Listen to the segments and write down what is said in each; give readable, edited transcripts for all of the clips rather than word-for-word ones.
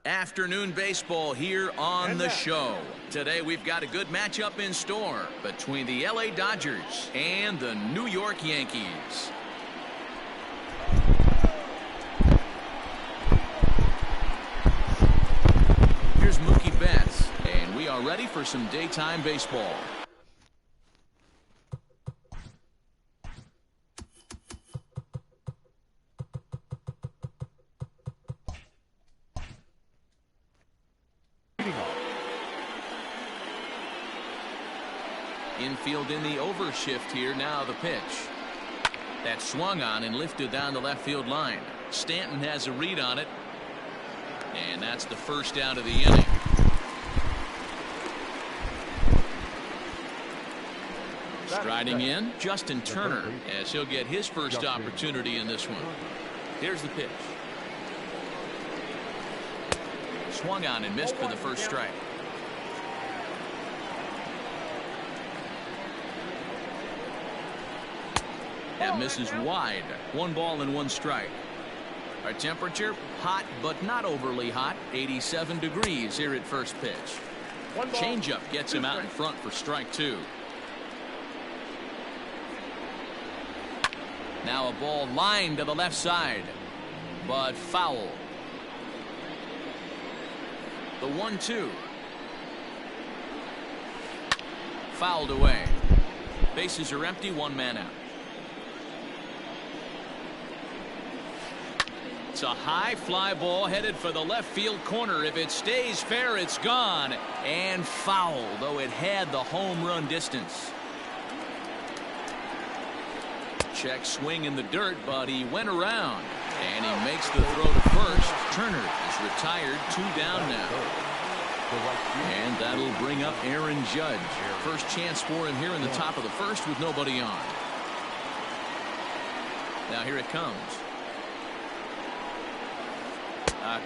Afternoon baseball here on the show. Today we've got a good matchup in store between the LA Dodgers and the New York Yankees. Here's Mookie Betts, and we are ready for some daytime baseball. Infield in the overshift here. Now the pitch. That swung on and lifted down the left field line. Stanton has a read on it. And that's the first out of the inning. Striding in, Justin Turner, as he'll get his first opportunity in this one. Here's the pitch. Swung on and missed for the first strike. That misses wide. 1 ball and 1 strike. Our temperature, hot but not overly hot. 87 degrees here at first pitch. Changeup gets him out in front for strike 2. Now a ball lined to the left side, but foul. The 1-2. Fouled away. Bases are empty, 1 man out. It's a high fly ball headed for the left field corner. If it stays fair, it's gone. And foul, though it had the home run distance. Check swing in the dirt, but he went around. And he makes the throw to first. Turner is retired, 2 down now. And that'll bring up Aaron Judge. First chance for him here in the top of the first with nobody on. Now here it comes.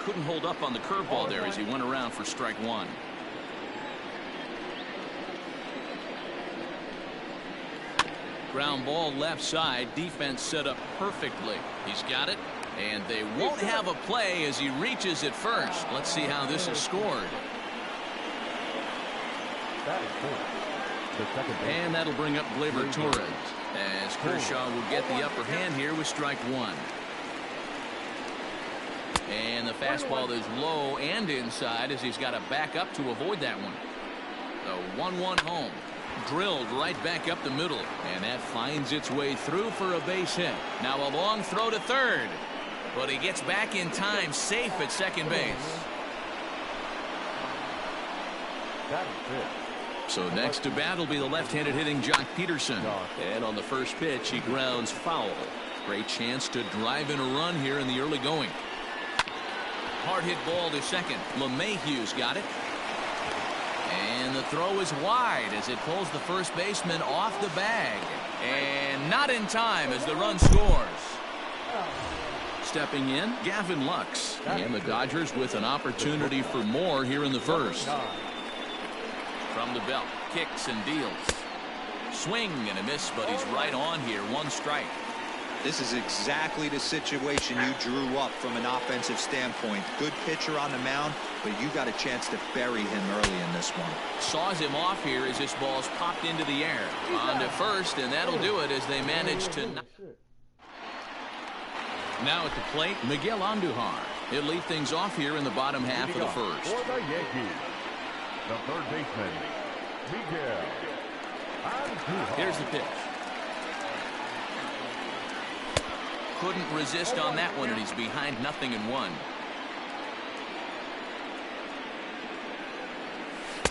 Couldn't hold up on the curveball there as he went around for strike 1. Ground ball left side. Defense set up perfectly. He's got it. And they won't have a play as he reaches it first. Let's see how this is scored. And that'll bring up Gleyber Torres as Kershaw will get the upper hand here with strike 1. And the fastball is low and inside as he's got to back up to avoid that one. The 1-1 home. Drilled right back up the middle. And that finds its way through for a base hit. Now a long throw to third. But he gets back in time, safe at second base. So next to bat will be the left-handed hitting Jock Peterson. And on the first pitch, he grounds foul. Great chance to drive in a run here in the early going. Hard hit ball to second. LeMahieu's got it. And the throw is wide as it pulls the first baseman off the bag. And not in time as the run scores. stepping in, Gavin Lux. And the Dodgers with an opportunity for more here in the first. From the belt, kicks and deals. Swing and a miss, but he's right on here. 1 strike. This is exactly the situation you drew up from an offensive standpoint. Good pitcher on the mound, but you got a chance to bury him early in this one. Saws him off here as this ball's popped into the air. On to first, and that'll do it as they manage to... Now at the plate, Miguel Andujar. He'll lead things off here in the bottom half of the first. For the Yankees, the third baseman, Miguel Andujar. Here's the pitch. Couldn't resist on that one, and he's behind 0-1.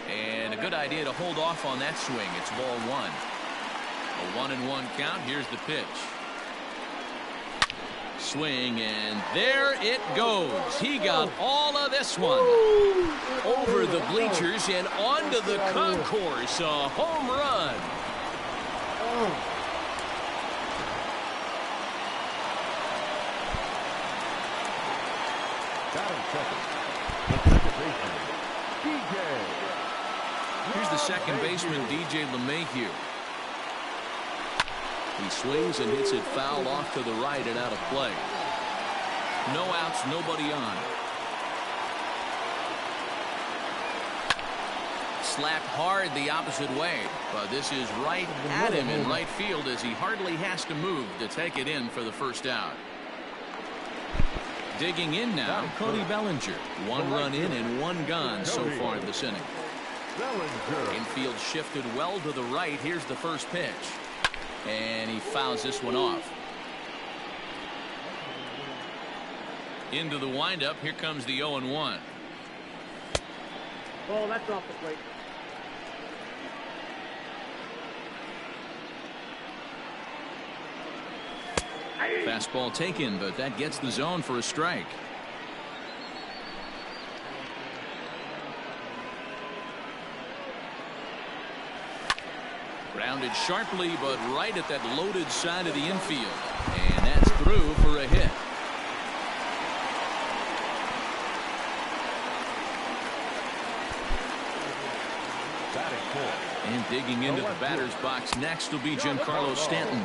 And a good idea to hold off on that swing. It's ball 1. A 1-1 count. Here's the pitch. Swing, and there it goes. He got all of this one. Over the bleachers and onto the concourse. A home run. Here's the second baseman, DJ LeMahieu. He swings and hits it foul off to the right and out of play. No outs, nobody on. Slapped hard the opposite way, but this is right at him in right field as he hardly has to move to take it in for the first out. Digging in now, Cody Bellinger. 1 run in and 1 gone so far this inning. Infield shifted well to the right. Here's the first pitch. And he fouls this one off. Into the windup. Here comes the 0-1. Oh, that's off the plate. Fastball taken, but that gets the zone for a strike. Grounded sharply, but right at that loaded side of the infield. And that's through for a hit. And digging into the batter's box next will be Giancarlo Stanton.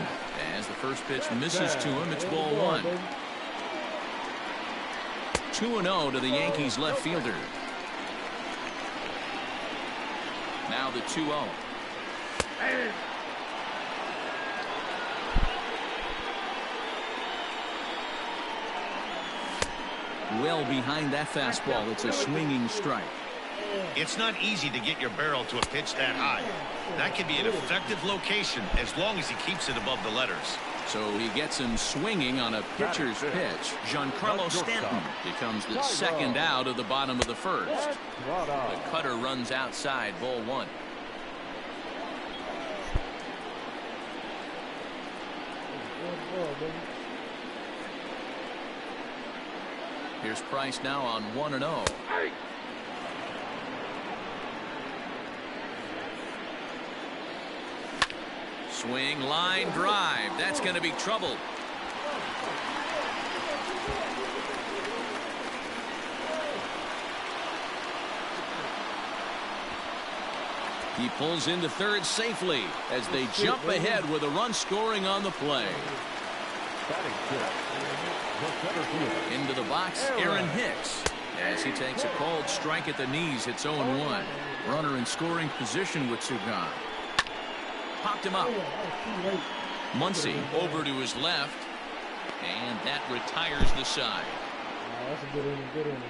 As the first pitch misses to him, it's ball 1. 2-0 to the Yankees left fielder. Now the 2-0. Well behind that fastball. It's a swinging strike. It's not easy to get your barrel to a pitch that high. That can be an effective location as long as he keeps it above the letters. So he gets him swinging on a pitcher's pitch. Giancarlo Stanton becomes the second out of the bottom of the first. The cutter runs outside, ball 1. Here's Price now on 1-0. Swing, line drive. That's going to be trouble. He pulls into third safely as they jump ahead with a run scoring on the play. Into the box, Aaron Hicks. As he takes a cold strike at the knees, it's 0-1. Runner in scoring position with two gone. Popped him up. Muncy over to his left, and that retires the side. That's a good inning, good inning.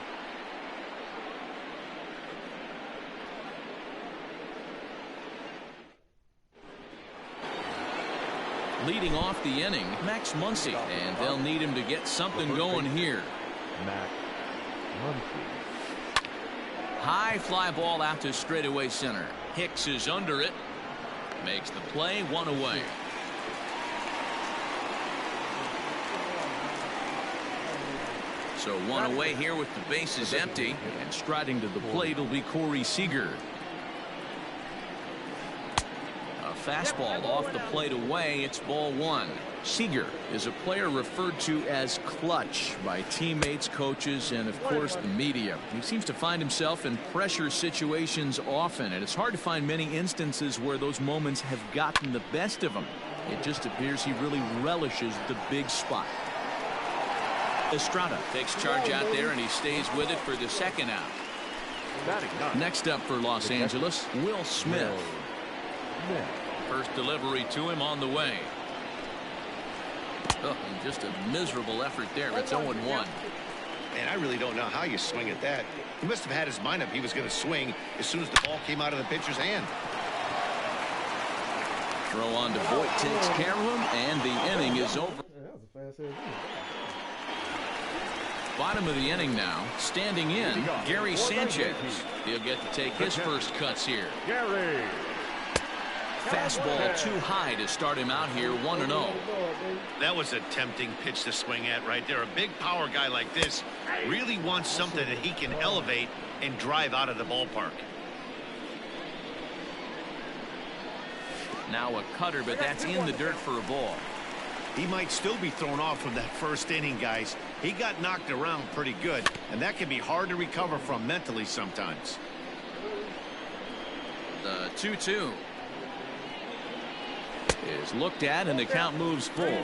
Leading off the inning, Max Muncy, and they'll need him to get something going here. Max Muncy. High fly ball out to straightaway center. Hicks is under it. Makes the play, 1 away. So 1 away here with the bases empty, and striding to the plate will be Corey Seager. A Fastball off the plate away. It's ball one. Seager is a player referred to as clutch by teammates, coaches, and of course the media. He seems to find himself in pressure situations often, and it's hard to find many instances where those moments have gotten the best of him. It just appears he really relishes the big spot. Estrada takes charge out there, and he stays with it for the second out. Next up for Los Angeles, Will Smith. First delivery to him on the way. Oh, and just a miserable effort there. It's 0-1. Man, I really don't know how you swing at that. He must have had his mind up he was going to swing as soon as the ball came out of the pitcher's hand. Throw on to Voit, takes care of him, and the inning is over. Bottom of the inning now, standing in, Gary Sanchez. He'll get to take his first cuts here. Gary. Fastball too high to start him out here, 1-0. That was a tempting pitch to swing at right there. A big power guy like this really wants something that he can elevate and drive out of the ballpark. Now a cutter, but that's in the dirt for a ball. He might still be thrown off from that first inning, guys. He got knocked around pretty good, and that can be hard to recover from mentally sometimes. The 2-2 is looked at, and the count moves forward.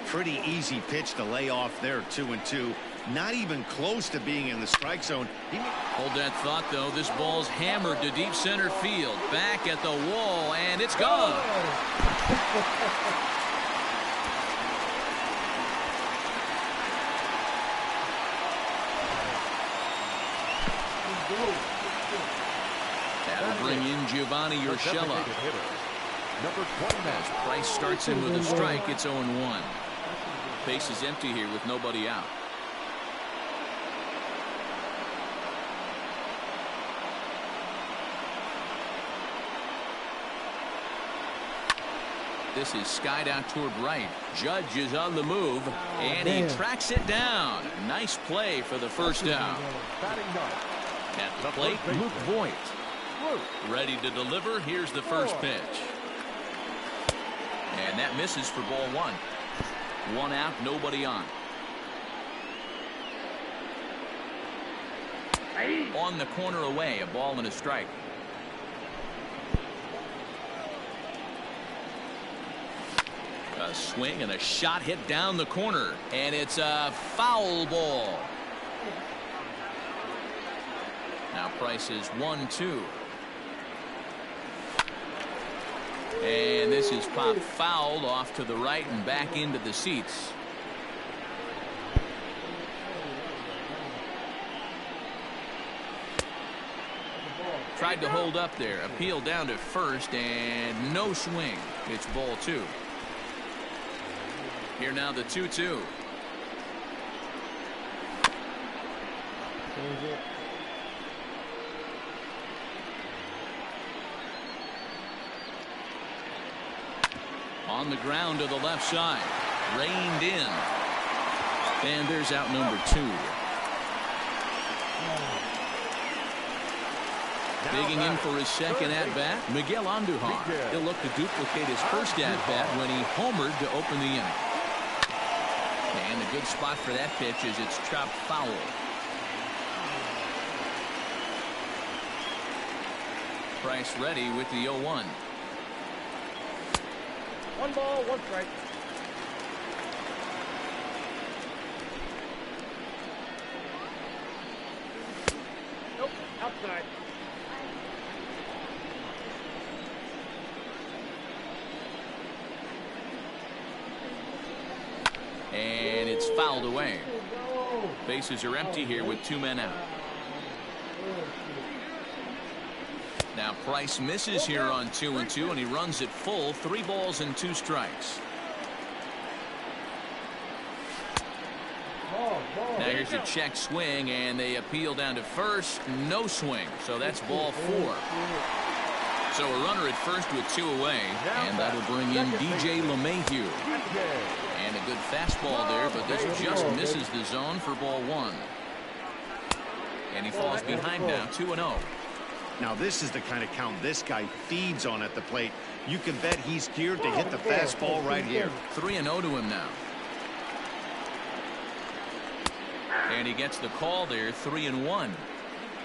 Pretty easy pitch to lay off there, 2-2. Not even close to being in the strike zone. Hold that thought, though. This ball's hammered to deep center field. Back at the wall, and it's gone. That'll bring in Giovanni Urshela. Number 29. As Price starts him with a strike, it's 0-1. Base is empty here with nobody out. This is skied out toward right. Judge is on the move, and he tracks it down. Nice play for the first down. At the plate, Luke Voit. Ready to deliver. Here's the first pitch. And that misses for ball one. One out, nobody on. On the corner away, a ball and a strike. A swing and a shot hit down the corner, and it's a foul ball. Now Price is 1-2. And this is popped fouled off to the right and back into the seats. Tried to hold up there. Appeal down to first, and no swing. It's ball two. Here now the 2-2. On the ground to the left side. Reined in. And there's out number two. Digging in for his second at-bat, Miguel Andujar. He'll look to duplicate his first at-bat when he homered to open the inning. And a good spot for that pitch is it's chopped foul. Price ready with the 0-1. 1 ball, 1 strike. Nope, outside. And it's fouled away. Bases are empty here with 2 men out. Now Price misses here on 2-2, and he runs it full. 3 balls and 2 strikes. Now here's a check swing, and they appeal down to first. No swing, so that's ball 4. So a runner at first with 2 away, and that'll bring in DJ LeMahieu. And a good fastball there, but this just misses the zone for ball 1. And he falls behind now, 2-0. Now this is the kind of count this guy feeds on at the plate. You can bet he's geared to hit the fastball right here. 3-0 to him now. And he gets the call there, 3-1.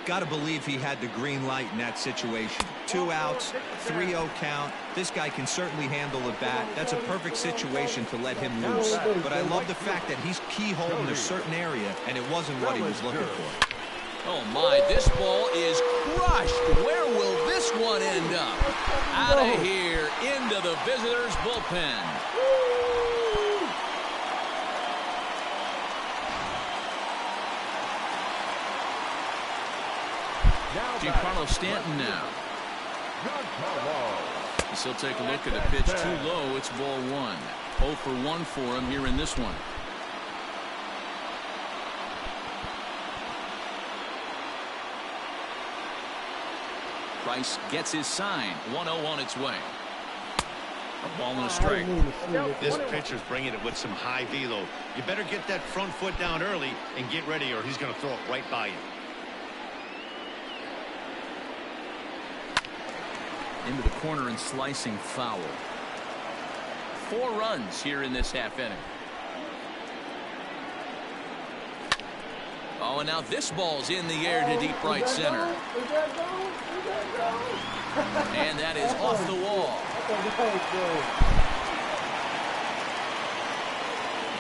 Got to believe he had the green light in that situation. 2 outs, 3-0 count. This guy can certainly handle the bat. That's a perfect situation to let him loose. But I love the fact that he's keyholing a certain area, and it wasn't what he was looking for. Oh my, this ball is crushed. Where will this one end up? Out of here, into the visitors' bullpen. Giancarlo Stanton now. He'll take a look at a pitch too low. It's ball 1. 0 for 1 for him here in this one. Price gets his sign. 1-0 on its way. A ball and a strike. This pitcher's bringing it with some high velo. You better get that front foot down early and get ready, or he's going to throw it right by you. Into the corner and slicing foul. 4 runs here in this half inning. Oh, and now this ball's in the air to deep right center. And that is off the wall.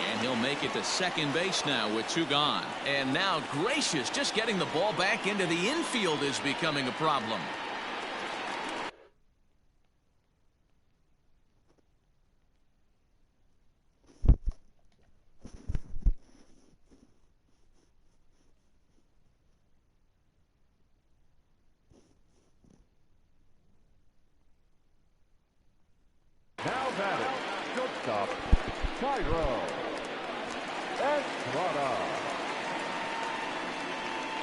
And he'll make it to second base now with 2 gone. And now Gracious, just getting the ball back into the infield is becoming a problem. Now batting, shortstop, Tyro Estrada.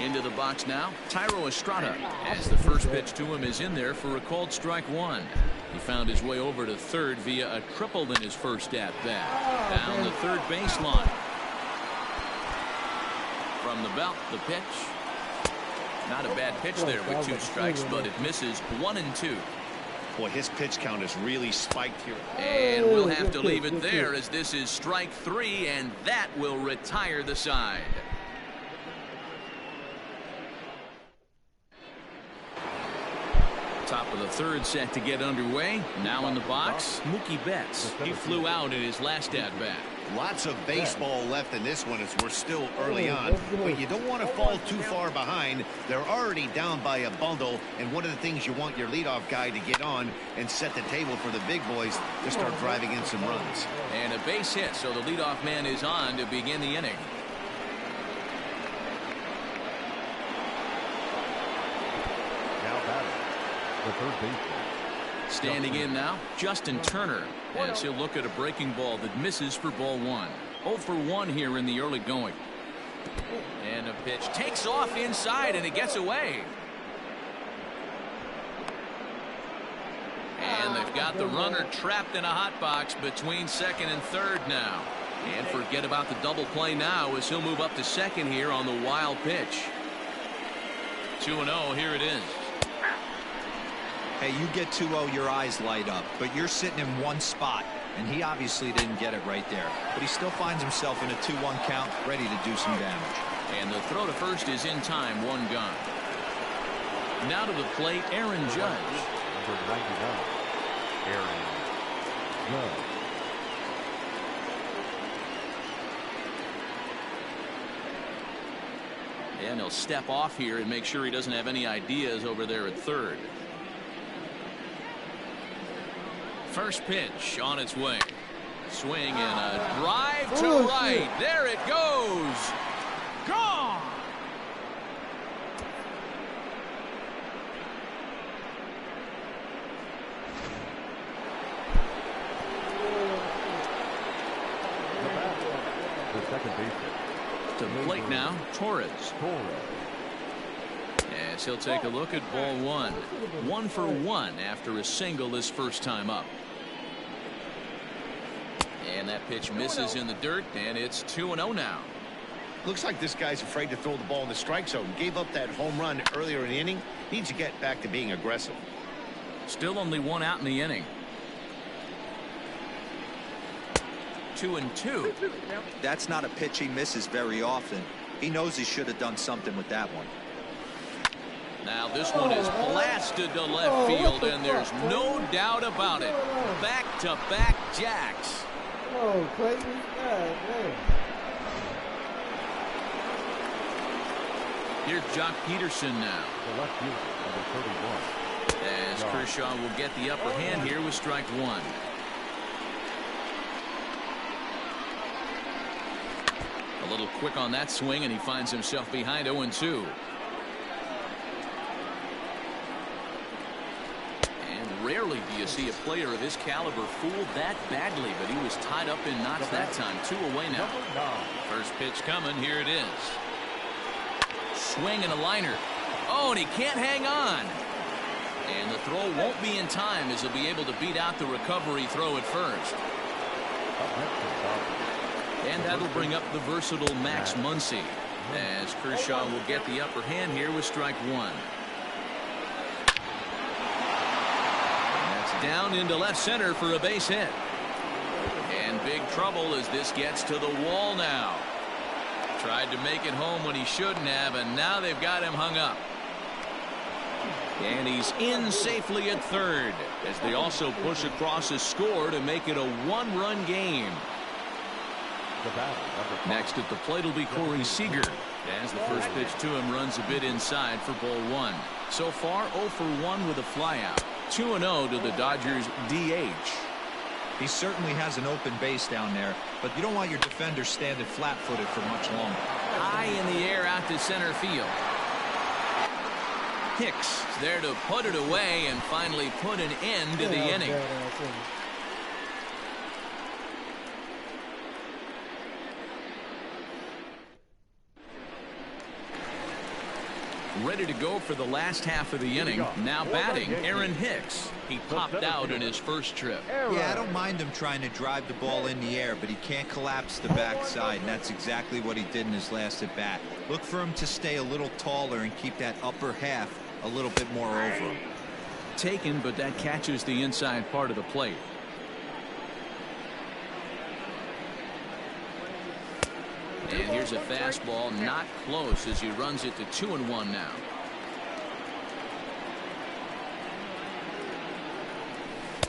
Into the box now, Tyro Estrada, as the first pitch to him is in there for a called strike 1. He found his way over to third via a triple in his first at-bat. Down the third baseline. From the belt, the pitch. Not a bad pitch there with 2 strikes, but it misses 1-2. Boy, his pitch count is really spiked here. And we'll have to leave it there as this is strike 3, and that will retire the side. Top of the third set to get underway. Now in the box, Mookie Betts. He flew out in his last at-bat. Lots of baseball left in this one as we're still early on, but you don't want to fall too far behind. They're already down by a bundle, and one of the things you want your leadoff guy to get on and set the table for the big boys to start driving in some runs. And a base hit, so the leadoff man is on to begin the inning. Now batting, the third baseman. Standing in now, Justin Turner, as he'll look at a breaking ball that misses for ball 1. 0 for 1 here in the early going. And a pitch takes off inside, and it gets away. And they've got the runner trapped in a hot box between second and third now. And forget about the double play now as he'll move up to second here on the wild pitch. 2-0, here it is. Hey, you get 2-0, your eyes light up, but you're sitting in one spot, and he obviously didn't get it right there. But he still finds himself in a 2-1 count, ready to do some damage. And the throw to first is in time, 1 gone. Now to the plate, Aaron Judge. Number 99, Aaron Judge. And he'll step off here and make sure he doesn't have any ideas over there at third. First pitch on its way. Swing and a drive to right. There it goes. Gone. The second baseman. To the plate now, Torres. As he'll take a look at ball 1. 1 for 1 after a single his first time up. And that pitch misses in the dirt, and it's 2-0 now. Looks like this guy's afraid to throw the ball in the strike zone. Gave up that home run earlier in the inning. Needs to get back to being aggressive. Still only one out in the inning. 2-2. That's not a pitch he misses very often. He knows he should have done something with that one. Now this one is blasted to left field, and there's no doubt about it. Back-to-back jacks. Oh, Clayton. God, man. Here's Jock Peterson now. The left fielder, number 31. As Kershaw will get the upper hand here with strike one. A little quick on that swing, and he finds himself behind 0-2. And rarely do you see a player of his caliber fooled that badly, but he was tied up in knots that time. 2 away now. First pitch coming. Here it is. Swing and a liner. Oh, and he can't hang on. And the throw won't be in time, as he'll be able to beat out the recovery throw at first. And that'll bring up the versatile Max Muncy, as Kershaw will get the upper hand here with strike one. And that's down into left center for a base hit. And big trouble as this gets to the wall now. Tried to make it home when he shouldn't have, and now they've got him hung up. And he's in safely at third, as they also push across a score to make it a one-run game. Next at the plate will be Corey Seager, as the first pitch to him runs a bit inside for ball one. So far 0 for 1 with a flyout. 2-0 to the Dodgers DH. He certainly has an open base down there, but you don't want your defender standing flat-footed for much longer. High in the air out to center field. Hicks there to put it away and finally put an end to the inning. Ready to go for the last half of the inning. Now batting, Aaron Hicks. He popped out in his first trip. Yeah, I don't mind him trying to drive the ball in the air, but he can't collapse the backside, and that's exactly what he did in his last at bat. Look for him to stay a little taller and keep that upper half a little bit more over him. Taken, but that catches the inside part of the plate. And here's a fastball, not close, as he runs it to 2-1 now.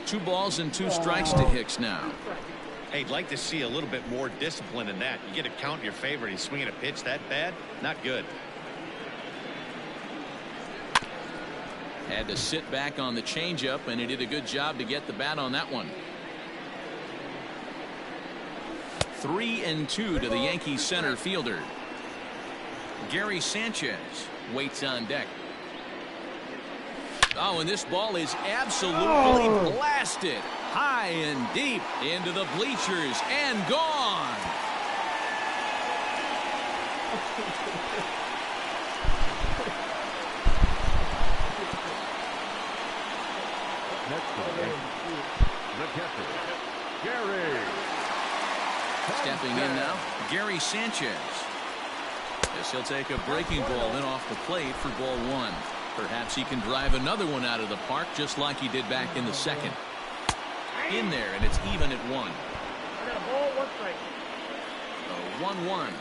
Two balls and two strikes to Hicks now. Hey, I'd like to see a little bit more discipline in that. You get a count in your favor and he's swinging a pitch that bad. Not good. Had to sit back on the changeup, and he did a good job to get the bat on that one. 3-2 to the Yankees center fielder. Gary Sanchez waits on deck. Oh, and this ball is absolutely blasted high and deep into the bleachers and gone. Next to the catcher, Gary. Stepping in now, Gary Sanchez. Guess he'll take a breaking ball in off the plate for ball one. Perhaps he can drive another one out of the park, just like he did back in the second. In there, and it's even at 1. I got a ball, 1 strike. 1-1.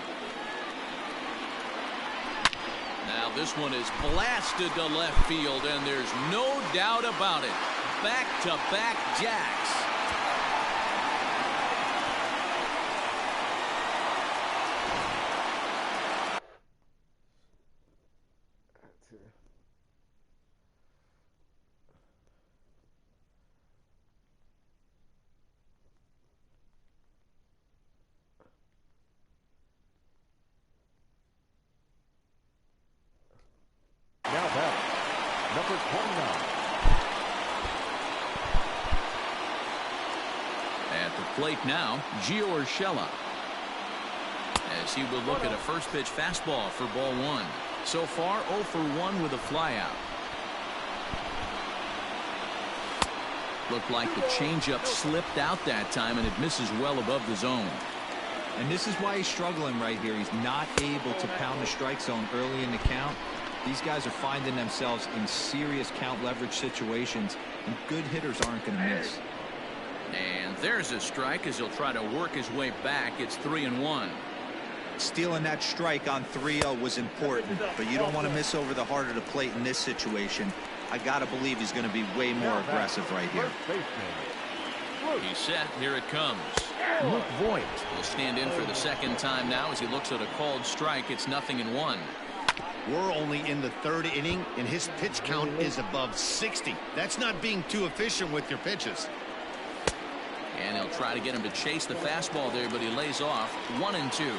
Now this one is blasted to left field, and there's no doubt about it. Back-to-back jacks. Now back, number 29. At the plate now, Gio Urshela, as he will look at a first pitch fastball for ball one. So far 0 for 1 with a flyout. Looked like the changeup slipped out that time, and it misses well above the zone. And this is why he's struggling right here. He's not able to pound the strike zone early in the count. These guys are finding themselves in serious count leverage situations, and good hitters aren't going to miss. And there's a strike as he'll try to work his way back. It's 3-1. Stealing that strike on 3-0 was important, but you don't want to miss over the heart of the plate in this situation. I got to believe he's going to be way more aggressive right here. He's set. Here it comes. Luke Voigt. He'll stand in for the second time now as he looks at a called strike. It's 0-1. We're only in the third inning, and his pitch count is above 60. That's not being too efficient with your pitches. And he'll try to get him to chase the fastball there, but he lays off. 1-2.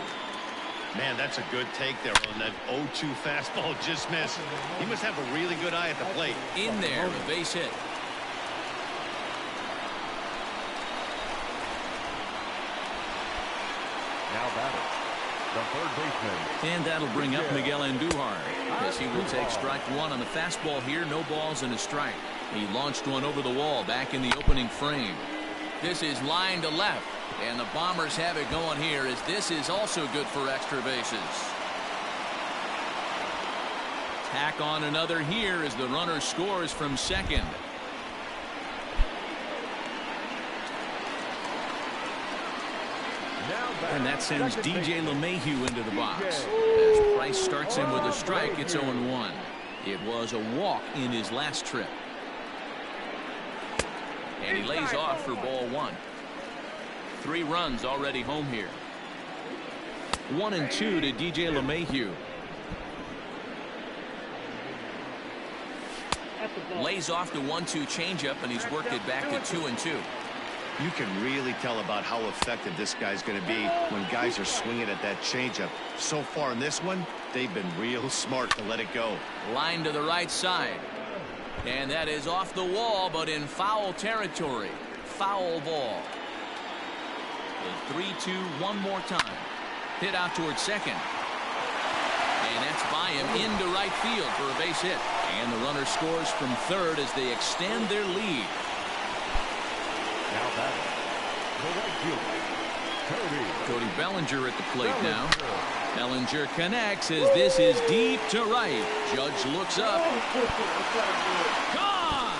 Man, that's a good take there on that 0-2 fastball. Just missed. He must have a really good eye at the plate. In there, a base hit. Now batter, the third baseman. And that'll bring up Miguel Andujar as he will take strike one on the fastball here. No balls and a strike. He launched one over the wall back in the opening frame. This is line to left, and the Bombers have it going here as this is also good for extra bases. Tack on another here as the runner scores from second. And that sends DJ LeMahieu into the box. As Price starts him with a strike, it's 0-1. It was a walk in his last trip. And he lays off for ball one. 3 runs already home here. 1-2 to DJ LeMahieu. Lays off the 1-2 changeup, and he's worked it back to 2-2. You can really tell about how effective this guy's going to be when guys are swinging at that changeup. So far in this one, they've been real smart to let it go. Line to the right side. And that is off the wall, but in foul territory. Foul ball. The 3-2 one more time. Hit out towards second. And that's by him into right field for a base hit. And the runner scores from third as they extend their lead. Now batting, the right fielder, Cody Bellinger at the plate now. Bellinger connects as this is deep to right. Judge looks up. Gone!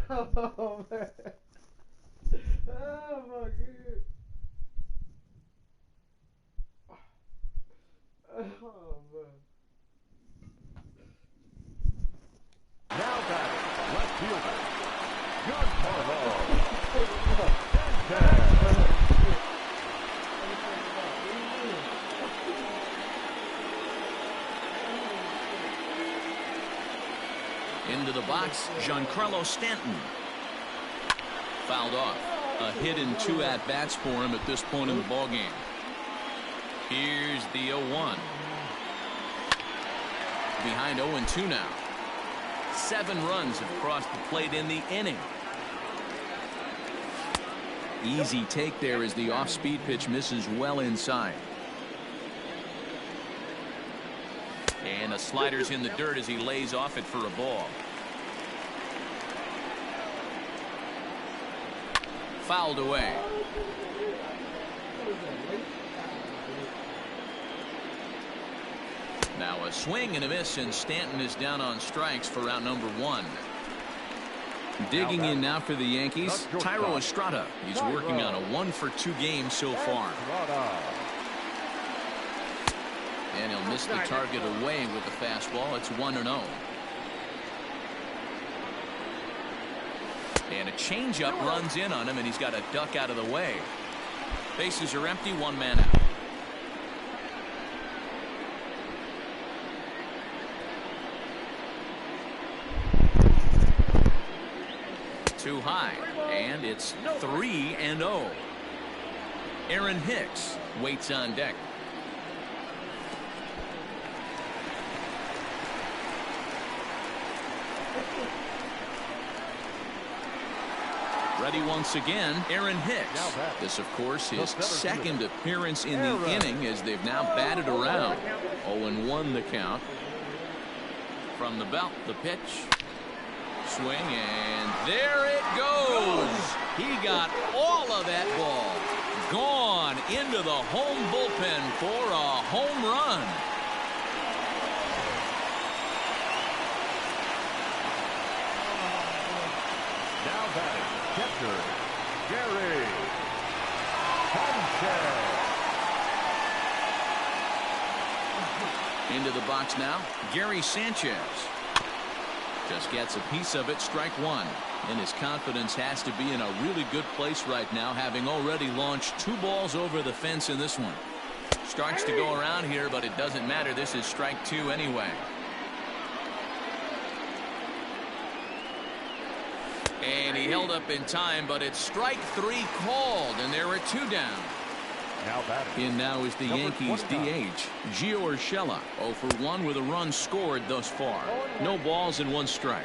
Oh, man. Oh, my God. Oh, man. now batting, left fielder, Giancarlo. Into the box, Giancarlo Stanton. Fouled off. A hit and 2 at-bats for him at this point in the ballgame. Here's the 0-1. Behind 0-2 now. 7 runs have crossed the plate in the inning. Easy take there as the off-speed pitch misses well inside. And the slider's in the dirt as he lays off it for a ball. Fouled away. Now a swing and a miss, and Stanton is down on strikes for out number 1. Digging in now for the Yankees, Thairo Estrada. He's working on a 1-for-2 game so far. And he'll miss the target away with the fastball. It's 1-0. And a changeup runs in on him, and he's got a duck out of the way. Bases are empty, 1 man out. Too high, and it's 3-0. Aaron Hicks waits on deck. Ready once again, Aaron Hicks. This, of course, his second appearance in the inning as they've now batted around. 0-1 the count. From the belt, the pitch. Swing, and there it goes. He got all of that ball. Gone into the home bullpen for a home run. Now batting, catcher, Gary Sanchez. Into the box now, Gary Sanchez. Just gets a piece of it, strike one. And his confidence has to be in a really good place right now, having already launched 2 balls over the fence in this one. Starts to go around here, but it doesn't matter. This is strike 2 anyway. And he held up in time, but it's strike 3 called, and there are 2 down. Now batting. In now is the Yankees DH, Gio Urshela, 0 for 1 with a run scored thus far. No balls and 1 strike.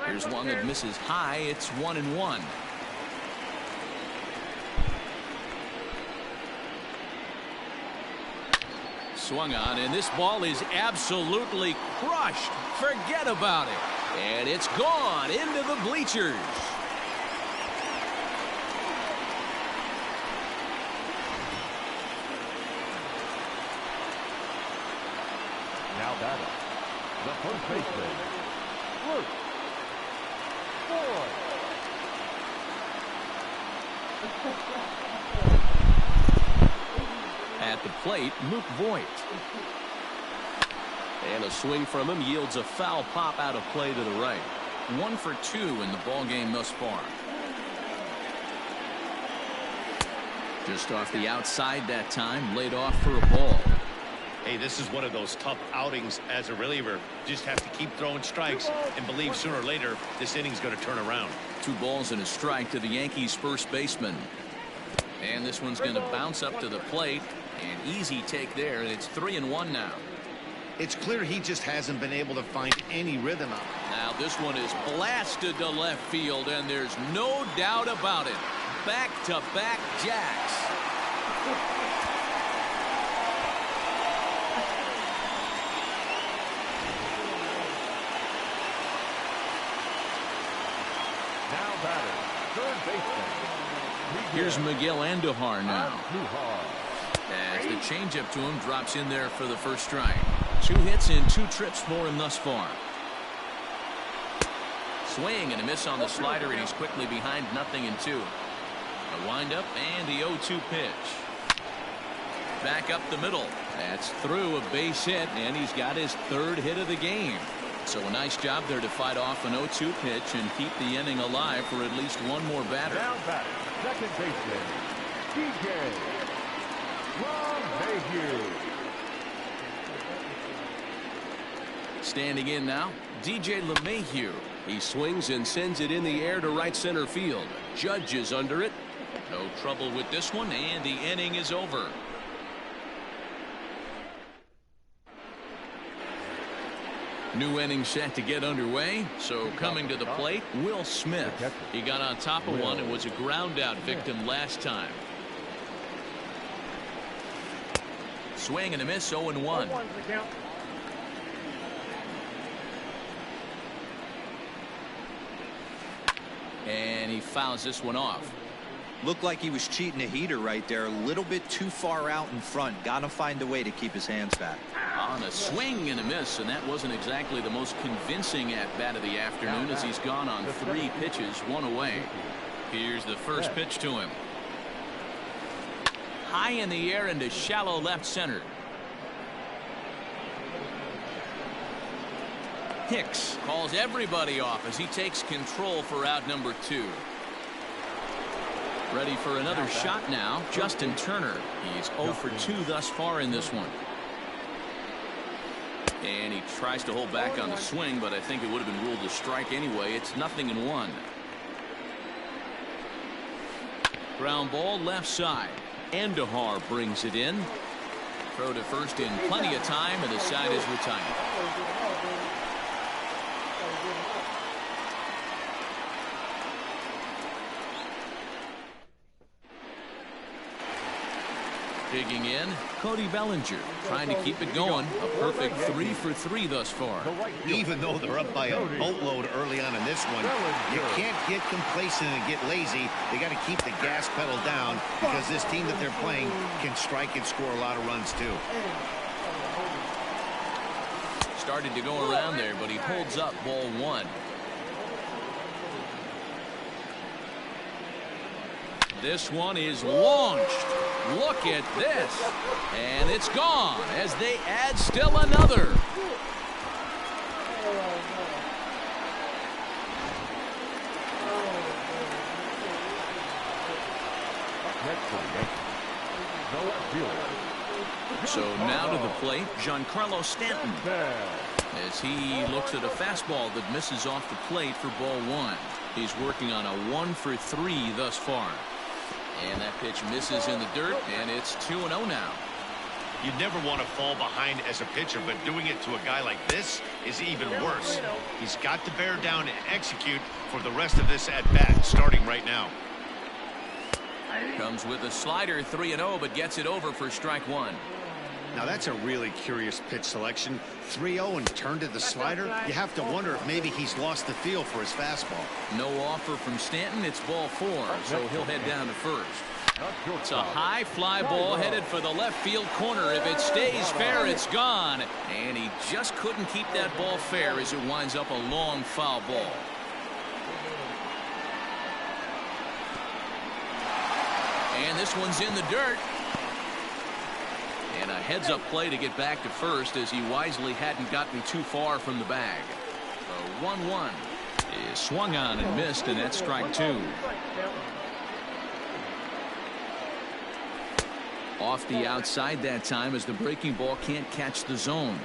Here's one that misses high. It's 1-1. Swung on, and this ball is absolutely crushed. Forget about it. And it's gone into the bleachers. Now batting, the first baseman, Luke Voit. At the plate, Luke Voit. And a swing from him yields a foul pop out of play to the right. 1 for 2 in the ball game thus far. Just off the outside that time, laid off for a ball. Hey, this is one of those tough outings as a reliever. Just have to keep throwing strikes and believe sooner or later this inning's going to turn around. 2 balls and a strike to the Yankees first baseman. And this one's going to bounce up to the plate. An easy take there, and it's 3-1 now. It's clear he just hasn't been able to find any rhythm out. Now this one is blasted to left field, and there's no doubt about it. Back-to-back jacks. Now batting, third baseman. Here's Miguel Andujar now. As the changeup to him drops in there for the first strike. 2 hits and 2 trips for him thus far. Swing and a miss on the slider, and he's quickly behind 0-2. A windup and the 0-2 pitch. Back up the middle. That's through, a base hit, and he's got his 3rd hit of the game. So a nice job there to fight off an 0-2 pitch and keep the inning alive for at least 1 more batter. Now batting, second baseman, DJ LeMahieu. Standing in now, DJ LeMahieu. He swings and sends it in the air to right center field. Judge is under it. No trouble with this one, and the inning is over. New inning set to get underway. So coming to the plate, Will Smith. He got on top of one and was a ground out victim last time. Swing and a miss, 0-1. And he fouls this one off. Looked like he was cheating a heater right there. A little bit too far out in front. Gotta find a way to keep his hands back. On a swing and a miss, and that wasn't exactly the most convincing at-bat of the afternoon, as he's gone on 3 pitches, 1 away. Here's the first pitch to him. High in the air into shallow left center. Hicks calls everybody off as he takes control for out number 2. Ready for another shot now, Justin Turner. He's 0 for 2 thus far in this one. And he tries to hold back on the swing, but I think it would have been ruled a strike anyway. It's 0-1. Ground ball left side. Andujar brings it in. Throw to first in plenty of time, and the side is retired. Digging in, Cody Bellinger trying to keep it going. A perfect 3 for 3 thus far. Even though they're up by a boatload early on in this one, you can't get complacent and get lazy. They got to keep the gas pedal down because this team that they're playing can strike and score a lot of runs too. Started to go around there, but he holds up ball 1. This one is launched. Look at this. And it's gone as they add still another. So now to the plate, Giancarlo Stanton. As he looks at a fastball that misses off the plate for ball 1. He's working on a 1 for 3 thus far. And that pitch misses in the dirt, and it's 2-0 now. You never want to fall behind as a pitcher, but doing it to a guy like this is even worse. He's got to bear down and execute for the rest of this at-bat, starting right now. Comes with a slider, 3-0, but gets it over for strike 1. Now that's a really curious pitch selection. 3-0 and turned to the slider. You have to wonder if maybe he's lost the feel for his fastball. No offer from Stanton. It's ball 4, so he'll head down to first. It's a high fly ball headed for the left field corner. If it stays fair, it's gone. And he just couldn't keep that ball fair as it winds up a long foul ball. And this one's in the dirt. And a heads-up play to get back to first as he wisely hadn't gotten too far from the bag. The 1-1 is swung on and missed, and that's strike 2. Off the outside that time as the breaking ball can't catch the zone.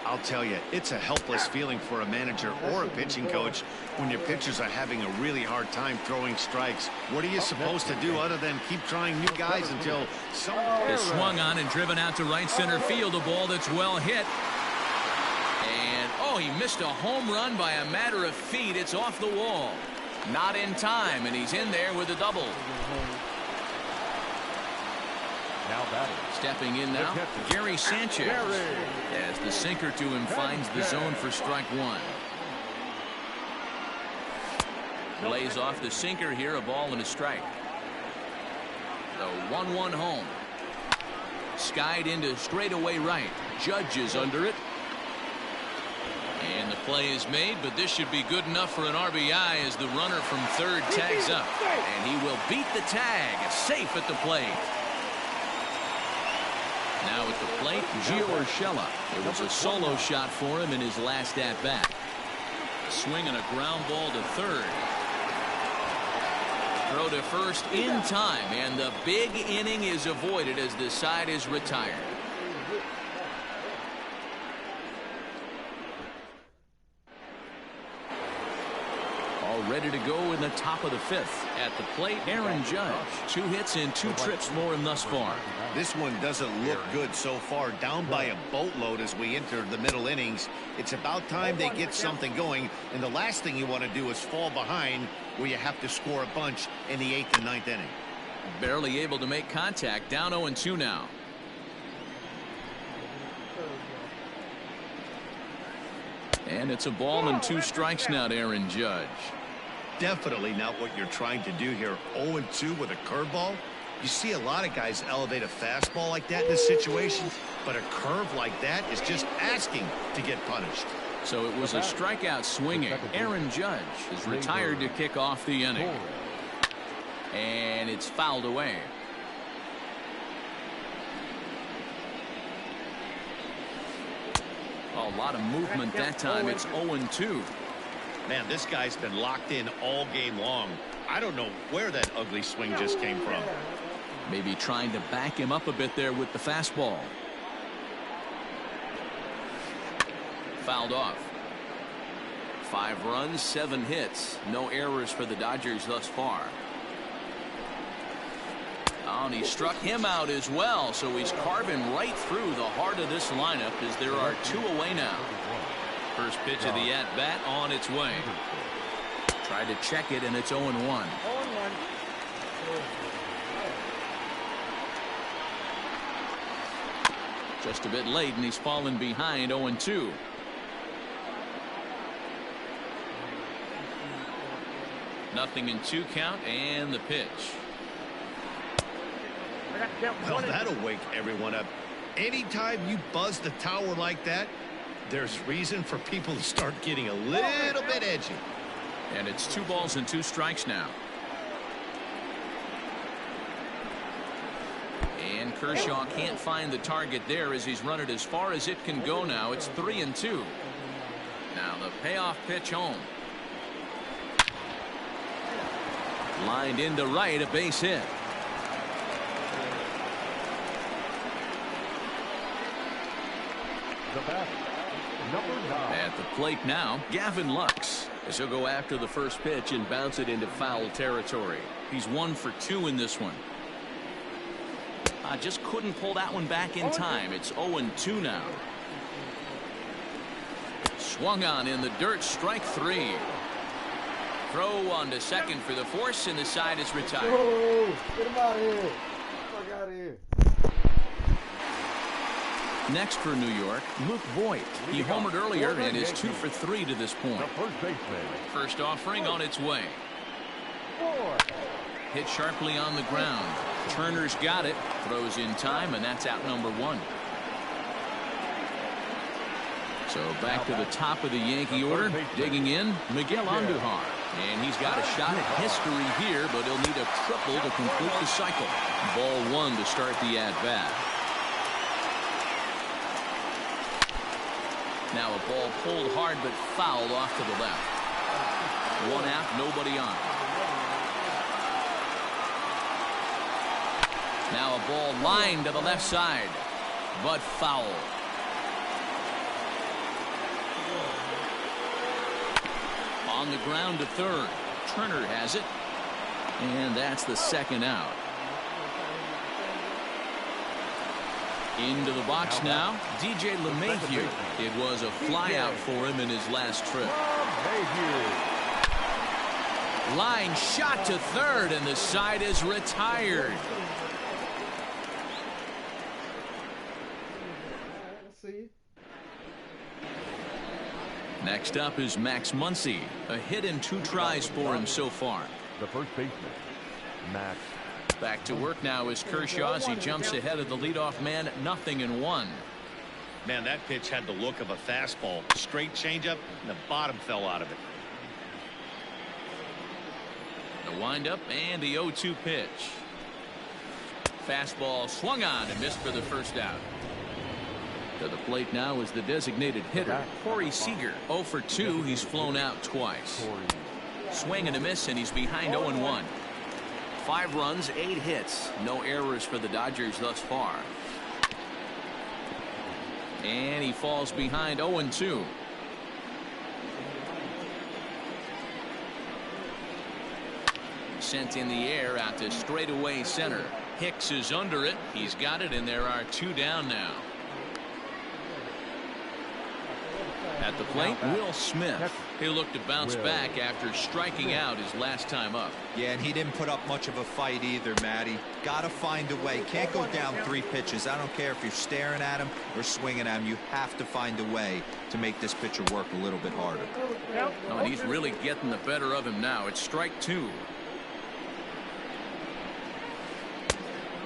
I'll tell you, it's a helpless feeling for a manager or a pitching coach when your pitchers are having a really hard time throwing strikes. What are you supposed to do other than keep trying new guys until someone is swung on and driven out to right center field, a ball that's well hit. And oh, he missed a home run by a matter of feet. It's off the wall. Not in time, and he's in there with a double. Now batting. Stepping in now, Gary Sanchez. As the sinker to him finds the zone for strike 1. Lays off the sinker here, a ball and a strike. The 1-1 home. Skied into straightaway right. Judge is under it. And the play is made, but this should be good enough for an RBI as the runner from third tags up. And he will beat the tag, safe at the plate. Now at the plate, Gio Urshela. It was a solo shot for him in his last at-bat. Swing and a ground ball to third. Throw to first in time, and the big inning is avoided as the side is retired. All ready to go in the top of the 5th. At the plate, Aaron Judge. 2 hits and 2 trips for him thus far. This one doesn't look good so far. Down by a boatload as we enter the middle innings. It's about time they get something going. And the last thing you want to do is fall behind where you have to score a bunch in the 8th and 9th inning. Barely able to make contact. Down 0-2 now. And it's a ball and 2 strikes now to Aaron Judge. Definitely not what you're trying to do here. 0-2 with a curveball. You see a lot of guys elevate a fastball like that in this situation, but a curve like that is just asking to get punished. So it was a strikeout swinging. Aaron Judge is retired to kick off the inning. And it's fouled away. A lot of movement that time. It's 0-2. Man, this guy's been locked in all game long. I don't know where that ugly swing just came from. Maybe trying to back him up a bit there with the fastball. Fouled off. 5 runs, 7 hits. No errors for the Dodgers thus far. Oh, and he struck him out as well, so he's carving right through the heart of this lineup as there are 2 away now. First pitch of the at-bat on its way. Tried to check it, and it's 0-1. Just a bit late, and he's fallen behind 0-2. Nothing in 2 count, and the pitch. Well, that'll wake everyone up. Anytime you buzz the tower like that, there's reason for people to start getting a little bit edgy. And it's 2 balls and 2 strikes now. And Kershaw can't find the target there as he's run it as far as it can go now. It's 3-2. Now the payoff pitch home. Lined into right, a base hit. The bat, number 9. At the plate now, Gavin Lux, as he'll go after the first pitch and bounce it into foul territory. He's 1 for 2 in this one. Just couldn't pull that one back in time. It's 0-2 now. Swung on in the dirt, strike 3. Throw on to second for the force, and the side is retired. Whoa, get him out of here. Get the fuck out of here. Next for New York, Luke Voigt. He homered earlier and is 2 for 3 to this point. The first baseman. First offering on its way. 4. Hit sharply on the ground. Turner's got it. Throws in time, and that's out number 1. So back to the top of the Yankee order. Digging in, Miguel Andujar. And he's got a shot at history here, but he'll need a triple to complete the cycle. Ball 1 to start the at-bat. Now a ball pulled hard but fouled off to the left. 1 out, nobody on. Now a ball lined to the left side, but foul. On the ground to third. Turner has it. And that's the 2nd out. Into the box now, DJ LeMahieu. It was a flyout for him in his last trip. Line shot to third, and the side is retired. Next up is Max Muncy. A hit in 2 tries for him so far. The first baseman, Max. Back to work now is Kershaw as he jumps ahead of the leadoff man. 0-1. Man, that pitch had the look of a fastball. Straight changeup, and the bottom fell out of it. The windup and the 0-2 pitch. Fastball swung on and missed for the first out. To the plate now is the designated hitter, Corey Seager. 0 for 2. He's flown out twice. Swing and a miss, and he's behind 0-1. 5 runs, 8 hits. No errors for the Dodgers thus far. And he falls behind 0-2. Sent in the air out to straightaway center. Hicks is under it. He's got it, and there are 2 down now. At the plate, Will Smith. He'll look to bounce back after striking out his last time up. Yeah, and he didn't put up much of a fight either, Matty. Got to find a way. Can't go down 3 pitches. I don't care if you're staring at him or swinging at him. You have to find a way to make this pitcher work a little bit harder. Oh, and he's really getting the better of him now. It's strike 2.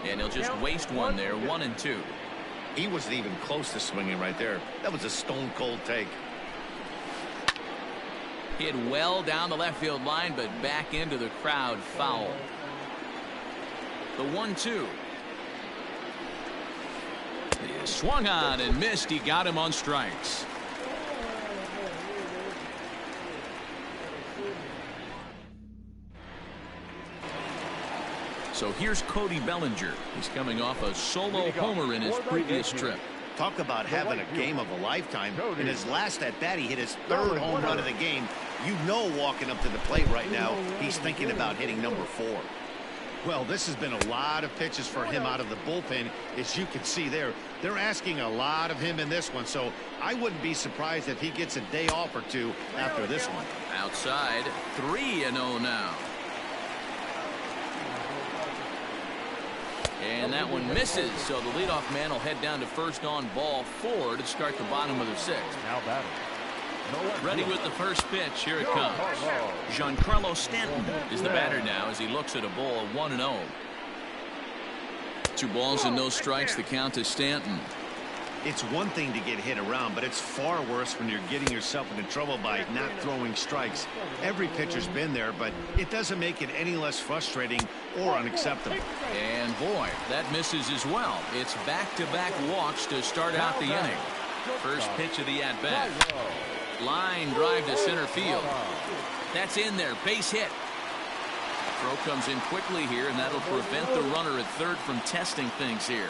And he'll just waste one there. 1-2. He wasn't even close to swinging right there. That was a stone-cold take. Hit well down the left field line, but back into the crowd. Foul. The 1-2. He swung on and missed. He got him on strikes. So here's Cody Bellinger. He's coming off a solo homer in his previous trip. Talk about having a game of a lifetime. In his last at-bat, he hit his 3rd home run of the game. You know, walking up to the plate right now, he's thinking about hitting number 4. Well, this has been a lot of pitches for him out of the bullpen. As you can see there, they're asking a lot of him in this one. So I wouldn't be surprised if he gets a day off or 2 after this one. Outside, 3-0 now. And that one misses, so the leadoff man will head down to first on ball 4 to start the bottom of the 6th. Now batting. Ready with the first pitch. Here it comes. Giancarlo Stanton is the batter now as he looks at a ball of 1-0. 2 balls and no strikes. The count to Stanton. It's one thing to get hit around, but it's far worse when you're getting yourself into trouble by not throwing strikes. Every pitcher's been there, but it doesn't make it any less frustrating or unacceptable. And boy, that misses as well. It's back-to-back walks to start out the inning. First pitch of the at-bat. Line drive to center field. That's in there. Base hit. Throw comes in quickly here, and that'll prevent the runner at third from testing things here.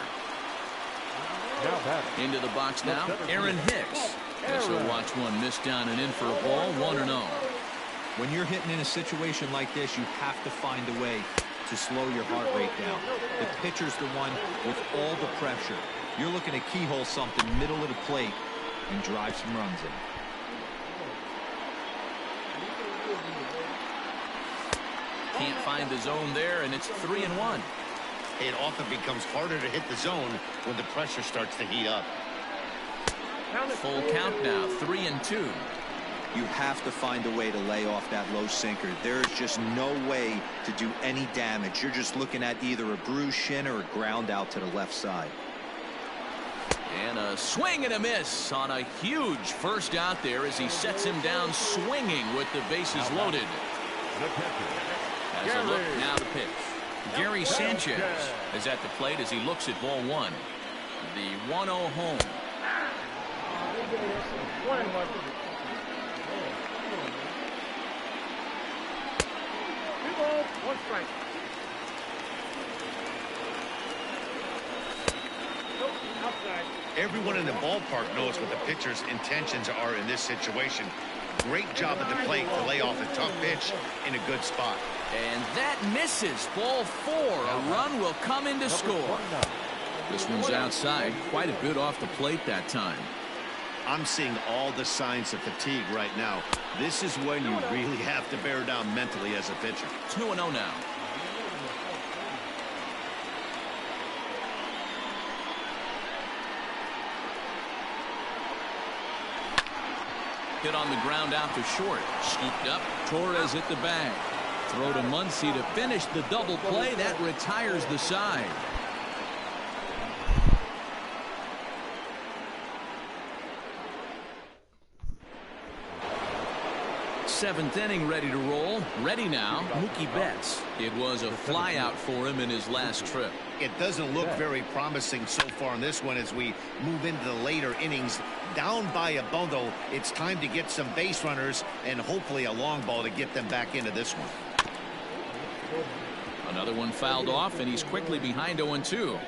Into the box now, Aaron Hicks. This will watch one miss down and in for a ball, 1-0. When you're hitting in a situation like this, you have to find a way to slow your heart rate down. The pitcher's the one with all the pressure. You're looking to keyhole something middle of the plate and drive some runs in. Can't find the zone there, and it's 3-1. It often becomes harder to hit the zone when the pressure starts to heat up. Full count now, 3-2. You have to find a way to lay off that low sinker. There's just no way to do any damage. You're just looking at either a bruised shin or a ground out to the left side. And a swing and a miss on a huge first out there as he sets him down swinging with the bases loaded. Has a look, now the pitch. Gary Sanchez is at the plate as he looks at ball 1. The 1-0 home. 2 balls, 1 strike. Nope, outside. Everyone in the ballpark knows what the pitcher's intentions are in this situation. Great job at the plate to lay off a tough pitch in a good spot. And that misses. Ball 4. A run will come in to score. This one's outside. Quite a bit off the plate that time. I'm seeing all the signs of fatigue right now. This is when you really have to bear down mentally as a pitcher. 2-0 now. Hit on the ground out to short. Scooped up. Torres at the bag. Throw to Muncy to finish the double play. That retires the side. Seventh inning ready to roll. Ready now, Mookie Betts. It was a flyout for him in his last trip. It doesn't look very promising so far in this one as we move into the later innings. Down by a bundle, it's time to get some base runners and hopefully a long ball to get them back into this one. Another one fouled off, and he's quickly behind 0-2.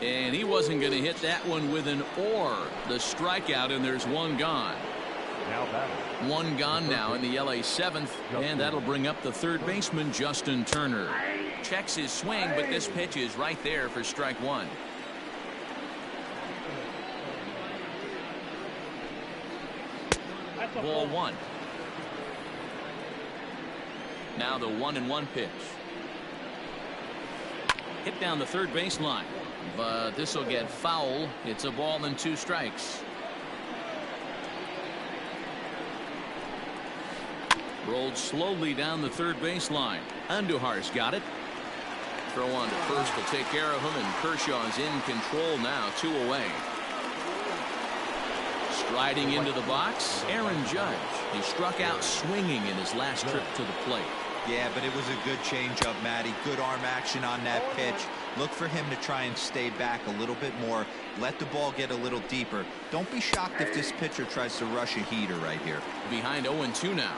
And he wasn't going to hit that one with an or. The strikeout, and there's one gone. One gone now in the LA 7th, and that'll bring up the third baseman, Justin Turner. Checks his swing, but this pitch is right there for strike 1. Ball 1. Now the 1-1 pitch. Hit down the third baseline, but this will get foul. It's a ball and 2 strikes. Rolled slowly down the third baseline. Andujar's got it. Throw on to first will take care of him, and Kershaw's in control now, 2 away. Striding into the box, Aaron Judge. He struck out swinging in his last trip to the plate. Yeah, but it was a good changeup, Matty. Good arm action on that pitch. Look for him to try and stay back a little bit more. Let the ball get a little deeper. Don't be shocked if this pitcher tries to rush a heater right here. Behind 0-2 now.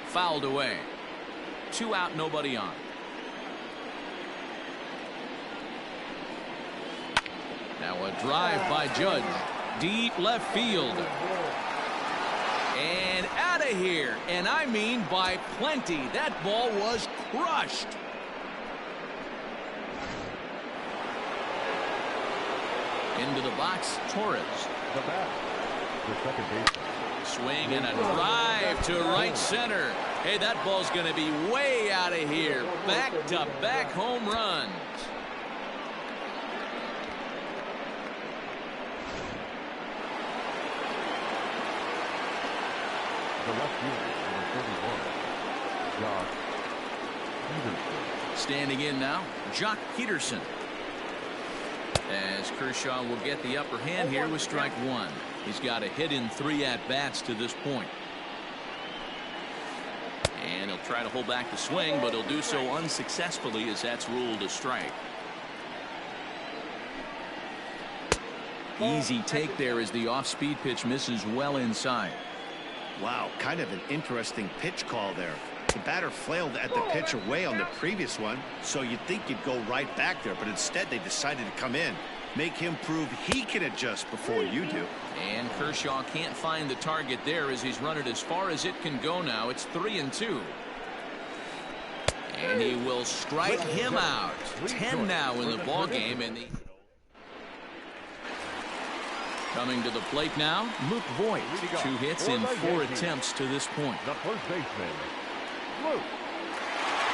Fouled away. 2 out, nobody on. Now a drive by Judge. Deep left field. And out of here. And I mean by plenty. That ball was crushed. Into the box, Torres. The bat. The second baseman. Swing and a drive to right center. Hey, that ball's going to be way out of here. Back-to-back home runs. The left fielder, number 31, Jock Peterson. Standing in now, Jock Peterson. As Kershaw will get the upper hand here with strike one. He's got a hit in 3 at-bats to this point. And he'll try to hold back the swing, but he'll do so unsuccessfully as that's ruled a strike. Easy take there as the off-speed pitch misses well inside. Wow, kind of an interesting pitch call there. The batter flailed at the pitch away on the previous one, so you'd think you'd go right back there, but instead they decided to come in. Make him prove he can adjust before you do. And Kershaw can't find the target there as he's run it as far as it can go now. It's 3-2. And he will strike him out. 10 now in the ball game. And coming to the plate now, Luke Voigt. 2 hits in 4 attempts to this point. The first baseman, Luke.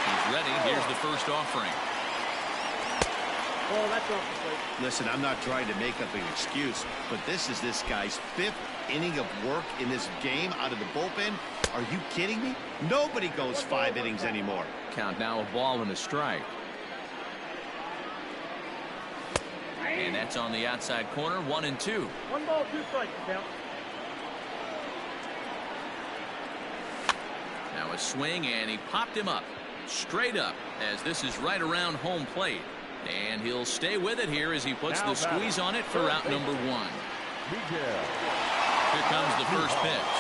He's ready. Here's the first offering. Oh, that's off the plate. Listen, I'm not trying to make up an excuse, but this is this guy's 5th inning of work in this game out of the bullpen. Are you kidding me? Nobody goes 5 innings anymore. Count now, a ball and a strike. And that's on the outside corner, 1-2. 1 ball, 2 strikes, count. Now a swing, and he popped him up. Straight up, as this is right around home plate. And he'll stay with it here as he puts the squeeze on it for out number 1. Here comes the first pitch.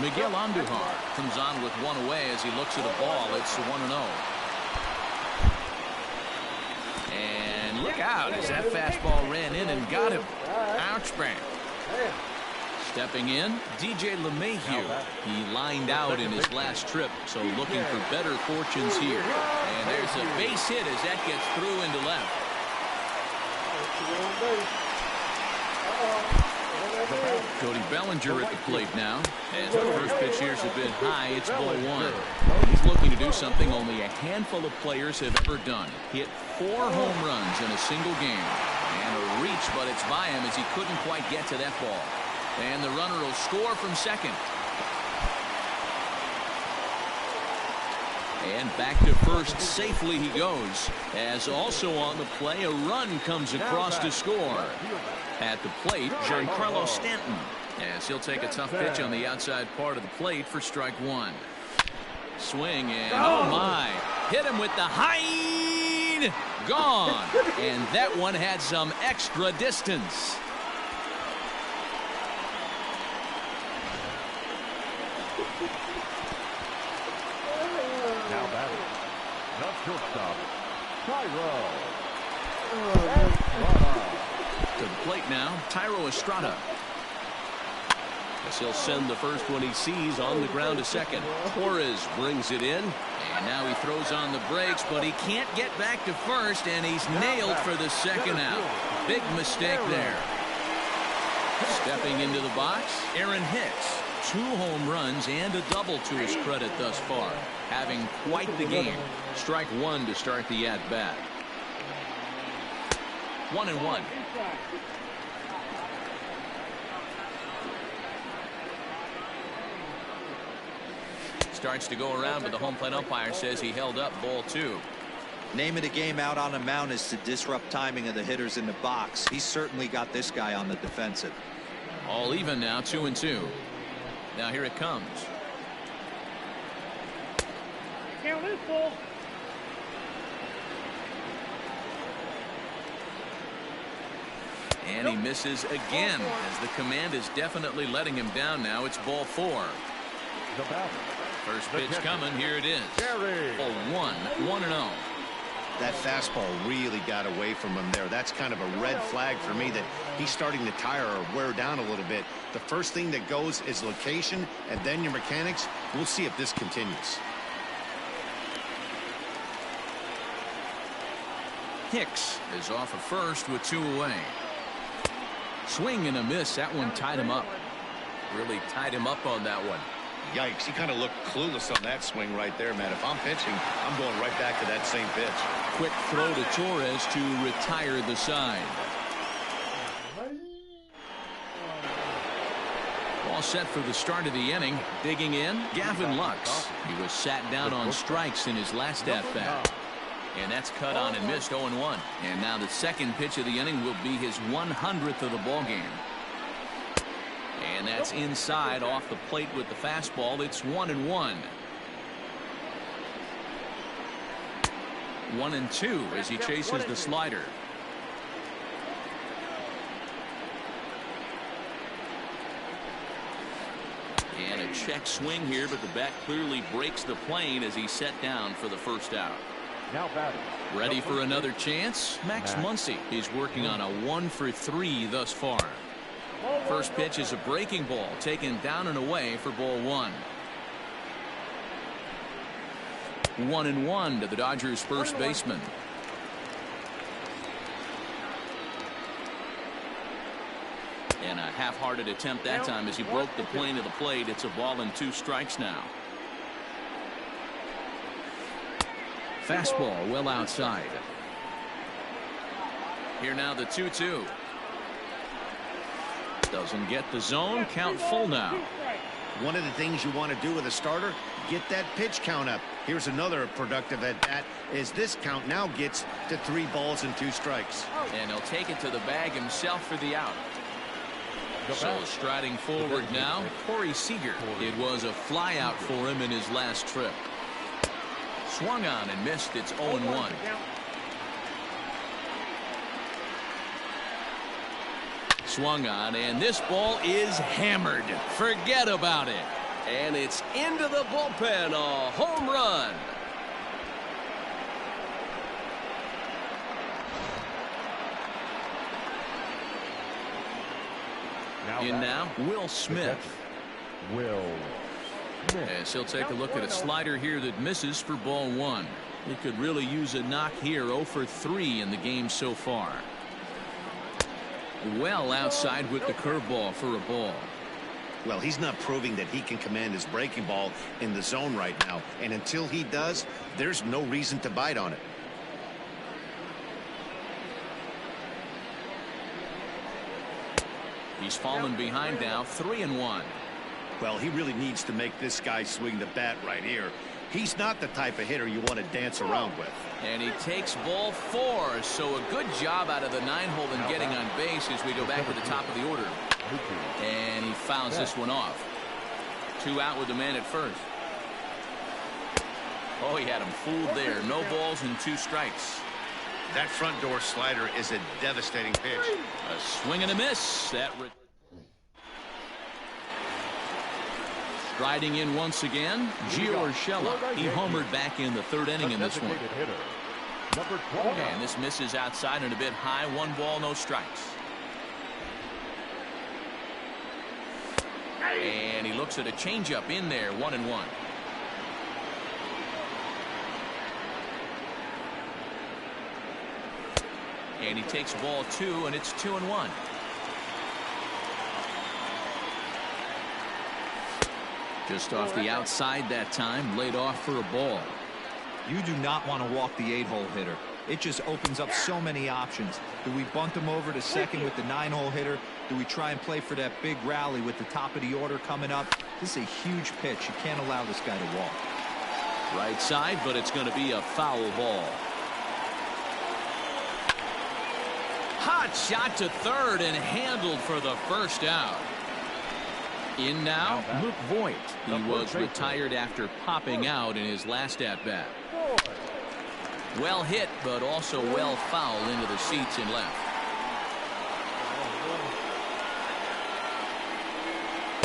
Miguel Andujar comes on with 1 away as he looks at a ball. It's 1-0. And look out as that fastball ran in and got him. Ouch, bang. Stepping in, DJ LeMahieu. He lined out in his last trip, so looking for better fortunes here. And there's a base hit as that gets through into left. Cody Bellinger at the plate now. As the first pitch here's a bit high, it's ball 1. He's looking to do something only a handful of players have ever done. Hit 4 home runs in a single game. And a reach, but it's by him as he couldn't quite get to that ball. And the runner will score from second. And back to first safely he goes. As also on the play, a run comes across to score. At the plate, Giancarlo Stanton. As he'll take a tough pitch on the outside part of the plate for strike 1. Swing and oh my. Hit him with the high. Gone. And that one had some extra distance. Now batting, the shortstop, Tyro. To the plate now, Tyro Estrada. As he'll send the first one he sees on the ground to second. Torres brings it in, and now he throws on the brakes, but he can't get back to first, and he's nailed for the second out. Big mistake there. Stepping into the box, Aaron Hicks. 2 home runs and a double to his credit thus far. Having quite the game. Strike 1 to start the at-bat. 1-1. Starts to go around, but the home plate umpire says he held up ball 2. Name of the game out on the mound is to disrupt timing of the hitters in the box. He's certainly got this guy on the defensive. All even now, 2-2. Now here it comes. Count is full. And he misses again as the command is definitely letting him down now. It's ball 4. The batter. First pitch coming. Here it is. Ball 1, 1-0. That fastball really got away from him there. That's kind of a red flag for me that he's starting to tire or wear down a little bit. The first thing that goes is location and then your mechanics. We'll see if this continues. Hicks is off of first with 2 away. Swing and a miss. That one tied him up. Really tied him up on that one. Yikes, he kind of looked clueless on that swing right there, man. If I'm pitching, I'm going right back to that same pitch. Quick throw to Torres to retire the side. All set for the start of the inning. Digging in, Gavin Lux. He was sat down on strikes in his last at-bat. And that's cut on and missed 0-1. And now the second pitch of the inning will be his 100th of the ball game. And that's inside off the plate with the fastball. It's 1-1. 1-2 as he chases the slider. And a check swing here, but the bat clearly breaks the plane as he's set down for the first out. Now batting. Ready for another chance? Max Muncy is working on a 1-for-3 thus far. First pitch is a breaking ball taken down and away for ball 1. 1-1 to the Dodgers first baseman. And a half-hearted attempt that time as he broke the plane of the plate. It's a ball and 2 strikes now. Fastball well outside. Here now the 2-2. Doesn't get the zone. Count full now. One of the things you want to do with a starter, get that pitch count up. Here's another productive at bat as this count now gets to 3 balls and 2 strikes. And he'll take it to the bag himself for the out. So striding forward now, Corey Seager. It was a fly out for him in his last trip. Swung on and missed. It's 0-1. Swung on, and this ball is hammered. Forget about it. And it's into the bullpen. A home run. In now, Will Smith. Will Smith. As he'll take a look at a slider here that misses for ball 1. He could really use a knock here. 0-for-3 in the game so far. Well outside with the curveball for a ball. Well, he's not proving that he can command his breaking ball in the zone right now. And until he does, there's no reason to bite on it. He's fallen behind now. 3-1. Well, he really needs to make this guy swing the bat right here. He's not the type of hitter you want to dance around with. And he takes ball 4. So a good job out of the 9-hole in getting on base as we go back to the top of the order. And he fouls this one off. 2 out with the man at first. Oh, he had him fooled there. No balls and 2 strikes. That front door slider is a devastating pitch. A swing and a miss. That striding in once again, Gio Urshela. He homered back in the 3rd inning in this one. And this misses outside and a bit high. 1 ball, no strikes. And he looks at a changeup in there. 1-1. And he takes ball 2, and it's 2-1. Just off the outside that time, laid off for a ball. You do not want to walk the 8-hole hitter. It just opens up so many options. Do we bunt him over to second with the 9-hole hitter? Do we try and play for that big rally with the top of the order coming up? This is a huge pitch. You can't allow this guy to walk. Right side, but it's going to be a foul ball. Hot shot to 3rd and handled for the first out. In now, Luke Voigt. He was retired after popping out in his last at-bat. Well hit, but also well fouled into the seats in left.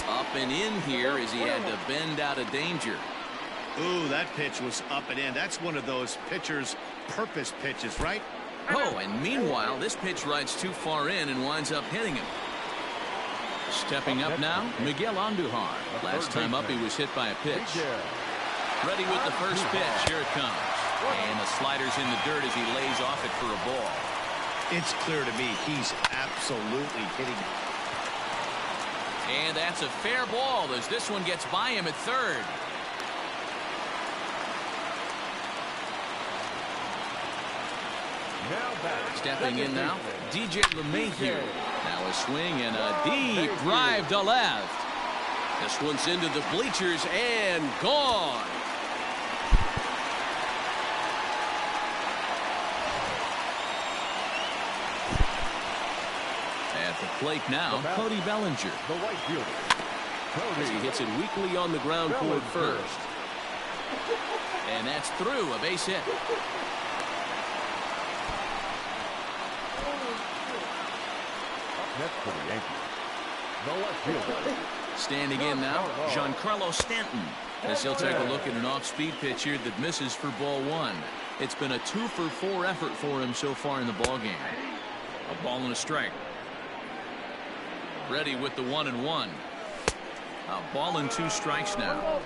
Up and in here as he had to bend out of danger. Ooh, that pitch was up and in. That's one of those pitcher's purpose pitches, right? Oh, and meanwhile, this pitch rides too far in and winds up hitting him. Stepping up now, Miguel Andujar. Last time up, he was hit by a pitch. Ready with the first pitch. Here it comes. And the slider's in the dirt as he lays off it for a ball. It's clear to me he's absolutely hitting. And that's a fair ball as this one gets by him at third. Stepping in now, DJ LeMahieu. Now a swing and a deep drive to left. This one's into the bleachers and gone. At the plate now, Cody Bellinger. The right fielder. As he hits it weakly on the ground toward first. And that's through, a base hit. Next for the Yankees, the left fielder. Standing in now, Giancarlo Stanton. As he'll take a look at an off-speed pitch here that misses for ball one. It's been a 2-for-4 effort for him so far in the ballgame. A ball and a strike. Ready with the 1-1. A ball and 2 strikes now.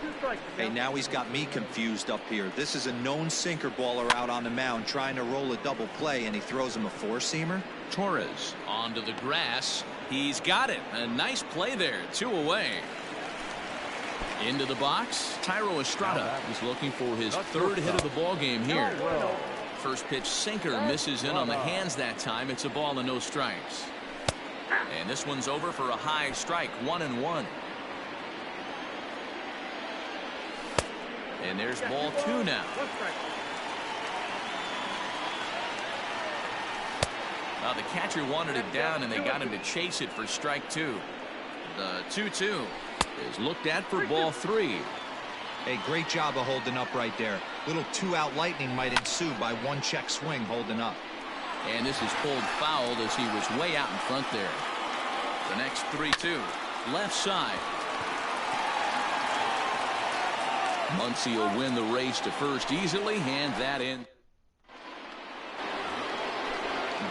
Hey, now he's got me confused up here. This is a known sinker baller out on the mound trying to roll a double play, and he throws him a four-seamer. Torres onto the grass. He's got it. A nice play there. 2 away. Into the box. Thairo Estrada is looking for his 3rd hit of the ball game here. First pitch sinker misses in on the hands that time. It's a ball and no strikes. And this one's over for a high strike. 1-1. And there's ball 2 now. Well, the catcher wanted it down, and they got him to chase it for strike 2. The 2-2 is looked at for ball 3. Hey, great job of holding up right there. Little 2-out lightning might ensue by 1 check swing holding up. And this is pulled foul as he was way out in front there. The next 3-2, left side. Muncy will win the race to first easily, and that in.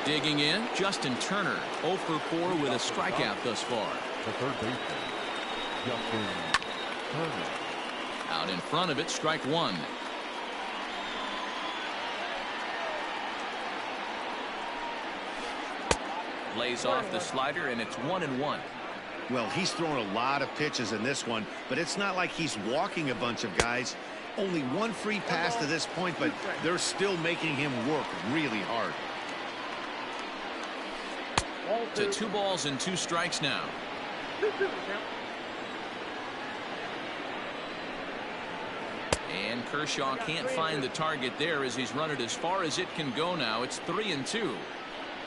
Digging in, Justin Turner, 0 for 4 with a strikeout thus far. The third baseman, Justin Turner. Out in front of it, strike 1. Lays off the slider, and it's 1-1. Well, he's thrown a lot of pitches in this one, but it's not like he's walking a bunch of guys. Only 1 free pass to this point, but they're still making him work really hard. To 2 balls and 2 strikes now. And Kershaw can't find the target there as he's run it as far as it can go now. It's 3-2.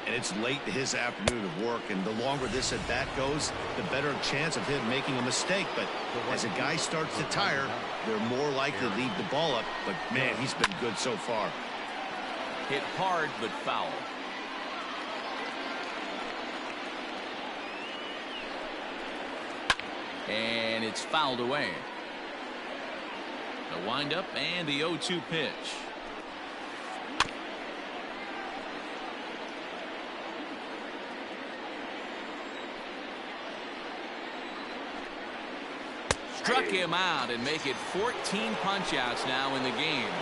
And it's late in his afternoon of work, and the longer this at bat goes, the better chance of him making a mistake. But as a guy starts to tire, they're more likely to leave the ball up. But man, he's been good so far. Hit hard but foul. And it's fouled away. The windup and the 0-2 pitch. Struck him out and make it 14 punch-outs now in the game.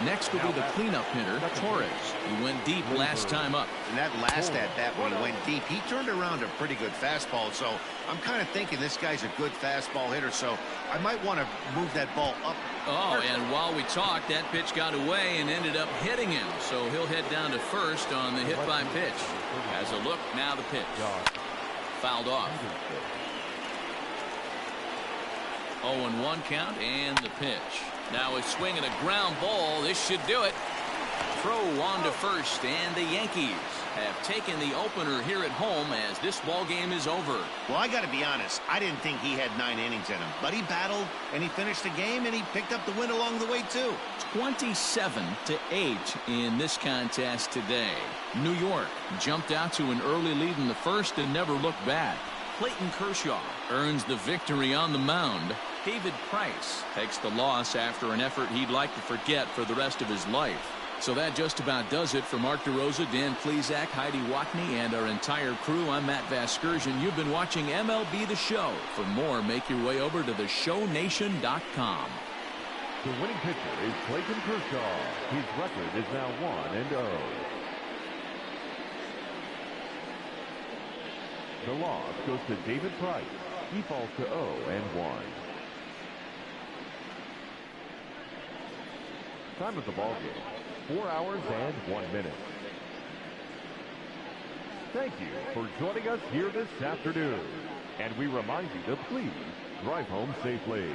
Next will be the cleanup hitter, Torres. He went deep last time up. And that last at-bat when he went deep, he turned around a pretty good fastball. So I'm kind of thinking this guy's a good fastball hitter, so I might want to move that ball up. Oh, and while we talked, that pitch got away and ended up hitting him. So he'll head down to first on the hit by pitch. Has a look, now the pitch. Fouled off. 0-1 count and the pitch. Now a swing and a ground ball. This should do it. Throw on to first, and the Yankees have taken the opener here at home as this ball game is over. Well, I got to be honest. I didn't think he had 9 innings in him, but he battled and he finished the game and he picked up the win along the way too. 27-8 in this contest today. New York jumped out to an early lead in the first and never looked back. Clayton Kershaw earns the victory on the mound. David Price takes the loss after an effort he'd like to forget for the rest of his life. So that just about does it for Mark DeRosa, Dan Plesac, Heidi Watney, and our entire crew. I'm Matt Vasgersian. You've been watching MLB The Show. For more, make your way over to theshownation.com. The winning pitcher is Clayton Kershaw. His record is now 1-0. The loss goes to David Price. He falls to 0-1. Time of the ball game, 4 hours and 1 minute. Thank you for joining us here this afternoon. And we remind you to please drive home safely.